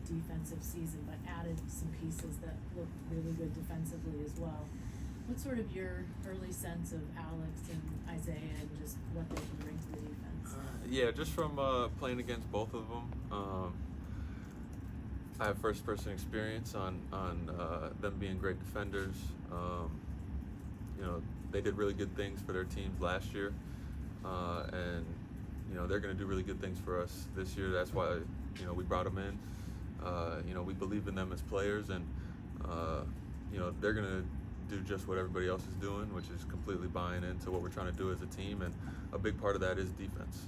defensive season, but added some pieces that looked really good defensively as well. What's sort of your early sense of Alex and Isaiah and just what they can bring to the defense? Yeah, just from playing against both of them, I have first-person experience on them being great defenders. They did really good things for their teams last year, and they're going to do really good things for us this year. That's why we brought them in. We believe in them as players, and they're going to do just what everybody else is doing, which is completely buying into what we're trying to do as a team, and a big part of that is defense.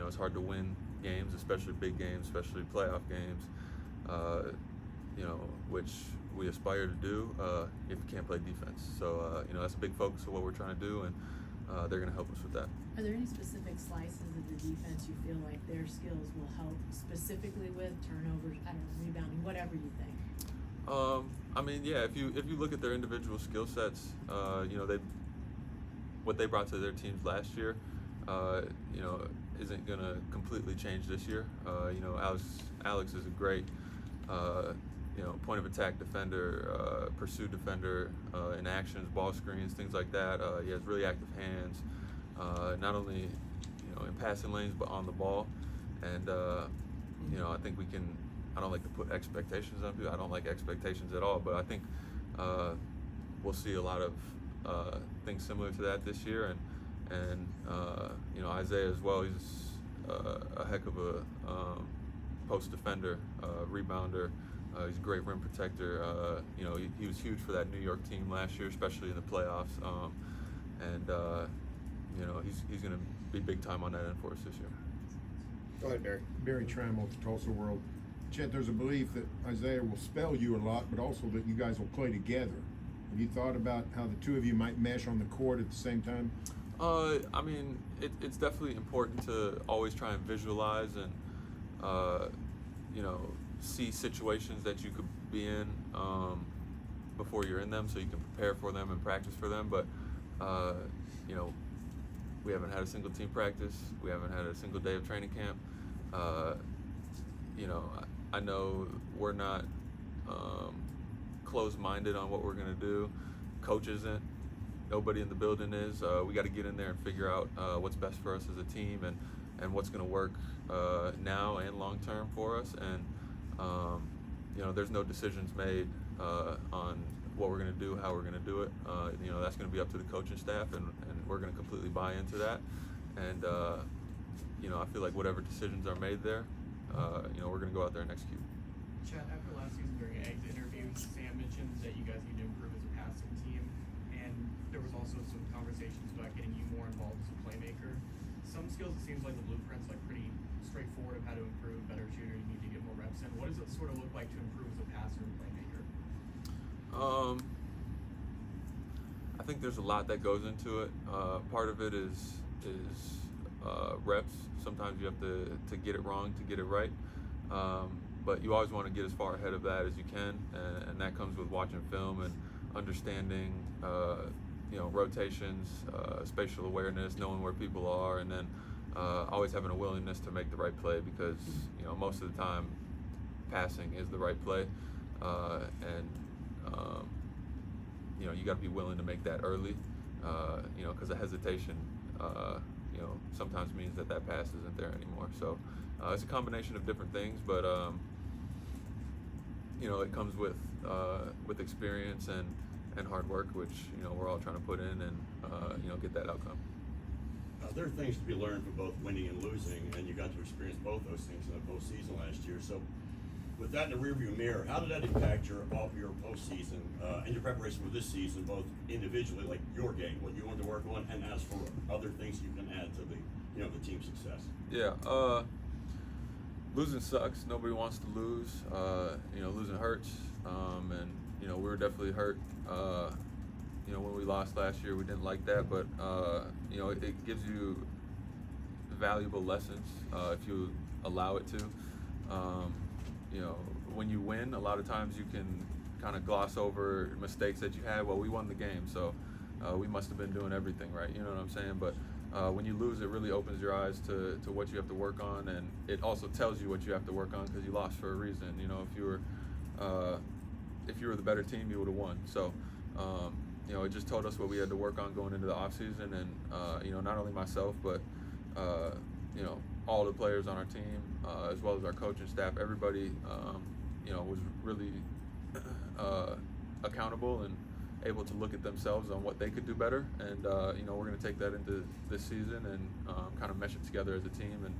It's hard to win games, especially big games, especially playoff games, which we aspire to do if you can't play defense. So that's a big focus of what we're trying to do, and they're going to help us with that. Are there any specific slices of the defense you feel like their skills will help specifically with turnovers, rebounding, whatever you think? If you look at their individual skill sets, what they brought to their teams last year, isn't going to completely change this year. Alex is a great, point of attack defender, pursuit defender, in actions, ball screens, things like that. He has really active hands, not only, in passing lanes, but on the ball. And, I think we can. I don't like to put expectations on people. I don't like expectations at all, but I think we'll see a lot of things similar to that this year. And Isaiah as well, he's a heck of a post defender, rebounder. He's a great rim protector. He was huge for that New York team last year, especially in the playoffs. He's going to be big time on that end for us this year. Go ahead, Barry. Barry Trammell with the Tulsa World. Chet, there's a belief that Isaiah will spell you a lot, but also that you guys will play together. Have you thought about how the two of you might mesh on the court at the same time? It's definitely important to always try and visualize and, see situations that you could be in before you're in them, so you can prepare for them and practice for them. But, we haven't had a single team practice. We haven't had a single day of training camp. I know we're not closed-minded on what we're going to do. Coach isn't. Nobody in the building is. We got to get in there and figure out what's best for us as a team and what's going to work now and long-term for us. And, there's no decisions made on what we're going to do, how we're going to do it. That's going to be up to the coaching staff, and we're going to completely buy into that. And, I feel like whatever decisions are made there, we're going to go out there and execute. Chet, after last season during an exit interview, Sam mentioned that you guys need to improve as a passing team, and there was also some conversations about getting you more involved as a playmaker. Some skills, it seems like the blueprint's pretty straightforward of how to improve, better shooter, you need to get more reps in. What does it sort of look like to improve as a passer and playmaker? I think there's a lot that goes into it. Part of it is reps. Sometimes you have to get it wrong to get it right. But you always want to get as far ahead of that as you can, and that comes with watching film and understanding, rotations, spatial awareness, knowing where people are, and then always having a willingness to make the right play, because most of the time passing is the right play, and you got to be willing to make that early, because a hesitation, sometimes means that pass isn't there anymore. So it's a combination of different things, but it comes with experience and hard work, which we're all trying to put in and get that outcome. There are things to be learned from both winning and losing, and you got to experience both those things in the postseason last year. So, with that in the rearview mirror, how did that impact your postseason and your preparation for this season, both individually, like your game, what you wanted to work on, and as for other things you can add to the team's success? Yeah, losing sucks. Nobody wants to lose. Losing hurts, and we were definitely hurt. When we lost last year, we didn't like that, but it gives you valuable lessons if you allow it to. When you win, a lot of times you can kind of gloss over mistakes that you had. Well, we won the game, so we must have been doing everything right. You know what I'm saying? But when you lose, it really opens your eyes to what you have to work on, and it also tells you what you have to work on because you lost for a reason. You know, if you were the better team, you would have won. So, you know, it just told us what we had to work on going into the offseason, and you know, not only myself, but you know, all the players on our team, as well as our coaching staff, everybody, you know, was really accountable and able to look at themselves on what they could do better. And you know, we're going to take that into this season and kind of mesh it together as a team. And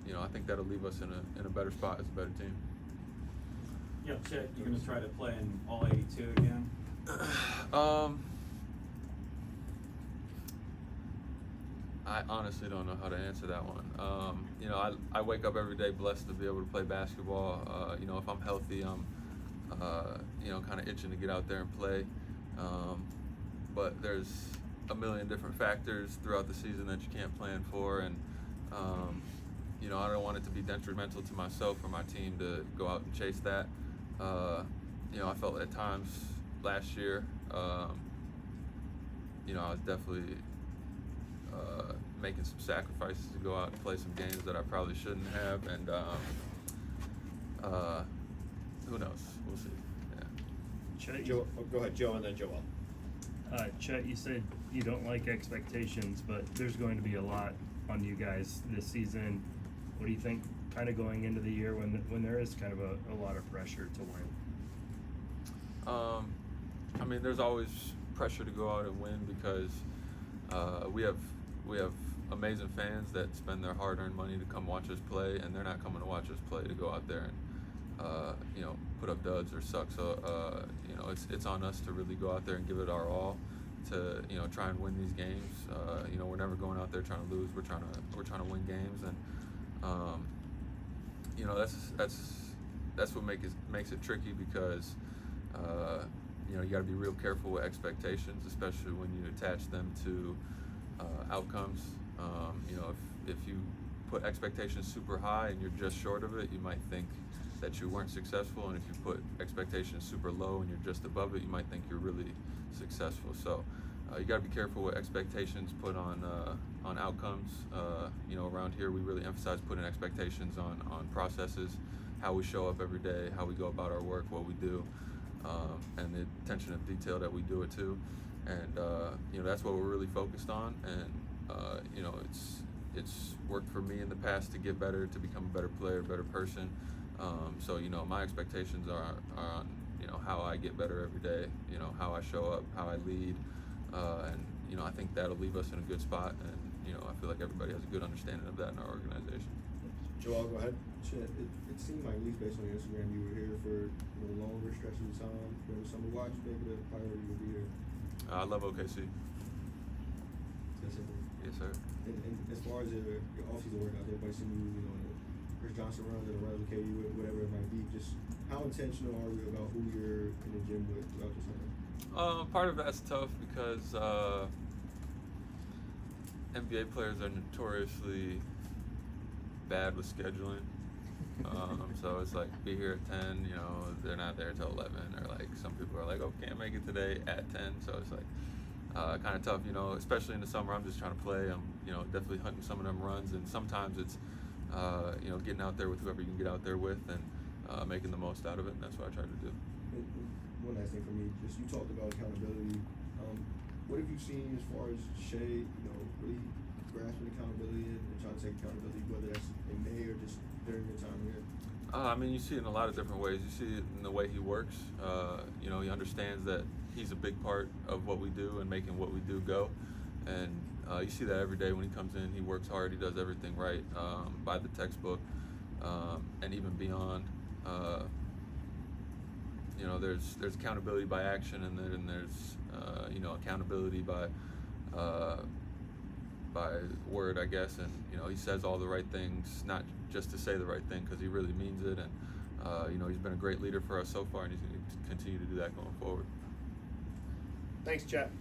you know, I think that'll leave us in a better spot as a better team. Yeah, Chet, you're going to try to play in all 82 again? I honestly don't know how to answer that one. You know, I wake up every day blessed to be able to play basketball. You know, if I'm healthy, I'm you know, kind of itching to get out there and play. But there's a million different factors throughout the season that you can't plan for, and you know, I don't want it to be detrimental to myself or my team to go out and chase that. You know, I felt at times last year, you know, I was definitely making some sacrifices to go out and play some games that I probably shouldn't have, and who knows? We'll see. Yeah. Chet, Joe, go ahead, Joe, and then Joel. Chet, you said you don't like expectations, but there's going to be a lot on you guys this season. What do you think, kind of going into the year when there is kind of a lot of pressure to win? I mean, there's always pressure to go out and win because we have amazing fans that spend their hard-earned money to come watch us play, and they're not coming to watch us play to go out there and you know, put up duds or suck. So you know, it's on us to really go out there and give it our all to, you know, try and win these games. You know, we're never going out there trying to lose. We're trying to win games, and you know, that's what makes it tricky because you know, you got to be real careful with expectations, especially when you attach them to outcomes. You know, if you put expectations super high and you're just short of it, you might think that you weren't successful, and if you put expectations super low and you're just above it, you might think you're really successful. So you got to be careful with expectations put on outcomes. You know, around here we really emphasize putting expectations on processes, how we show up every day, how we go about our work, what we do, and the attention of detail that we do it to. And you know, that's what we're really focused on. And you know, it's worked for me in the past to get better, to become a better player, better person. So you know, my expectations are on, you know, how I get better every day, you know, how I show up, how I lead, and you know, I think that'll leave us in a good spot. And you know, I feel like everybody has a good understanding of that in our organization. Joel, go ahead. Chet, it seemed like, at least based on your Instagram, you were here for longer stretches of time during the summer. Why did you make it a priority to be here? I love OKC. That's simple. Yes, sir. And as far as your off-season workouts, everybody seen you, the Chris Johnson runs, or the Riley KU, whatever it might be. Just how intentional are you about who you're in the gym with throughout the summer? Part of that's tough because NBA players are notoriously bad with scheduling. So it's like, be here at 10, you know, they're not there till 11, or like some people are like, oh, can't make it today at 10. So it's like kind of tough, you know, especially in the summer. I'm just trying to play. I'm, you know, definitely hunting some of them runs, and sometimes it's you know, getting out there with whoever you can get out there with, and making the most out of it, and that's what I try to do. And one last thing for me, just you talked about accountability. What have you seen as far as Shea, really grasping accountability and trying to take accountability, whether that's in May or just during your time here? I mean, you see it in a lot of different ways. You see it in the way he works. You know, he understands that he's a big part of what we do and making what we do go. And you see that every day when he comes in. He works hard. He does everything right by the textbook, and even beyond. You know, there's accountability by action, and then there's you know, accountability by word, I guess. And you know, he says all the right things, not just to say the right thing, because he really means it. And you know, he's been a great leader for us so far, and he's going to continue to do that going forward. Thanks, Chet.